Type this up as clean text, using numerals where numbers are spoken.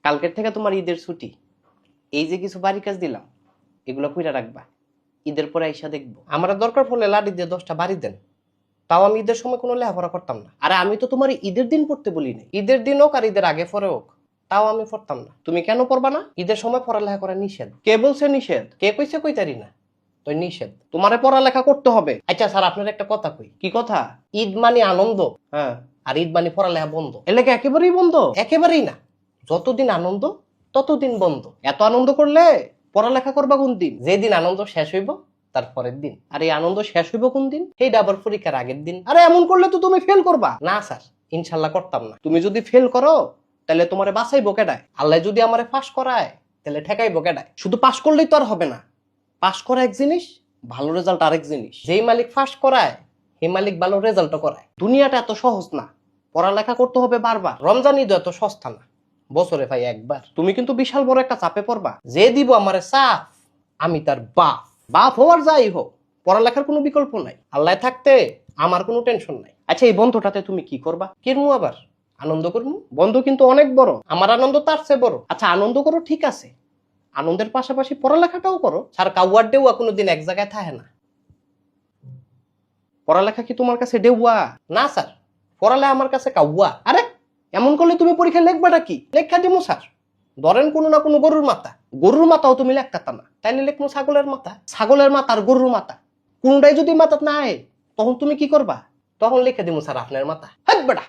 কালকের থেকে তোমার ঈদের ছুটি। এই যে কিছু বাড়ি কাজ দিলাম, এগুলো কইরা রাখবা। ঈদের পরে আইসা দেখবো। আমার দরকার পড়লে লাড়ি দিয়ে 10টা বাড়ি দেন, তাও আমি ঈদের সময় কোনো লেখাপড়া করতাম না। আরে আমি তো তোমার ঈদের দিন পড়তে বলি নাই। ঈদের দিন হোক আর ঈদের আগে পরে হোক, তাও আমি পড়তাম না। তুমি কেন পড়বা না? ঈদের সময় পড়ালেখা করা নিষেধ। কে বলছে নিষেধ? কে কইছে কইতারি না? তো নিষেধ। তোমারে পড়ালেখা করতে হবে। আচ্ছা স্যার, আপনার একটা কথা কই। কি কথা? ঈদ মানে আনন্দ, হ্যাঁ, আর ঈদ মানে পড়ালেখা বন্ধ। এলাকা একেবারেই বন্ধ? একেবারেই না। যতদিন আনন্দ ততদিন বন্ধ। এত আনন্দ করলে পড়ালেখা করবা কোন দিন? যেদিন আনন্দ শেষ হইব তার পরের দিন। আর এই আনন্দ শেষ হইব কোন দিন? সেইটা আবার পরীক্ষার আগের দিন। আরে এমন করলে তো তুমি ফেল করবা। না স্যার, ইনশাল্লাহ করতাম না। তুমি যদি ফেল করো তাহলে তোমারে বাঁচাইবো কেডায়? আল্লাহ যদি আমারে পাস করায় তাহলে ঠেকাইবো কেডায়? শুধু পাস করলেই তো আর হবে না। পাস করা এক জিনিস, ভালো রেজাল্ট আরেক জিনিস। যেই মালিক পাস করায় সেই মালিক ভালো রেজাল্টও করায়। দুনিয়াটা এত সহজ না, পড়ালেখা করতে হবে বারবার। রমজান ঈদ এত সস্তা না, বছরে ভাই একবার। তুমি কিন্তু বিশাল বড় একটা চাপে পড়বা। যে দিব আমারে সাফ, আমি তার বাপ। বাপ হওয়ার যাই হোক, পড়ালেখার কোনো বিকল্প নাই। আল্লাহ থাকতে আমার কোনো টেনশন নাই। আচ্ছা, এই বন্ধুটাতে তুমি কি করবা? কিরমু আবার আনন্দ করমু? বন্ধু কিন্তু অনেক বড়, আমার আনন্দ তার চেয়ে বড়। আচ্ছা আনন্দ করো, ঠিক আছে, আনন্দের পাশাপাশি পড়ালেখাটাও করো। স্যার কাউয়ার ডেউয়া কোনোদিন এক জায়গায় থাকে না। পড়ালেখা কি তোমার কাছে ডেউয়া? না স্যার, পড়ালেখা আমার কাছে কাউয়া। আরে এমন করলে তুমি পরীক্ষা লিখবাটা কি? লেখা দিমু স্যার। ধরেন কোনো না কোনো গরুর মাথা, গরুর মাথাও তুমি লেখতা না, তাইলে লিখবো ছাগলের মাথা। ছাগলের মাথা আর গরুর মাথা কোনটাই যদি মাথা না আয়, তখন তুমি কি করবা? তখন লিখে দিমু স্যার আপনার মাথা। হ্যাঁ বেটা।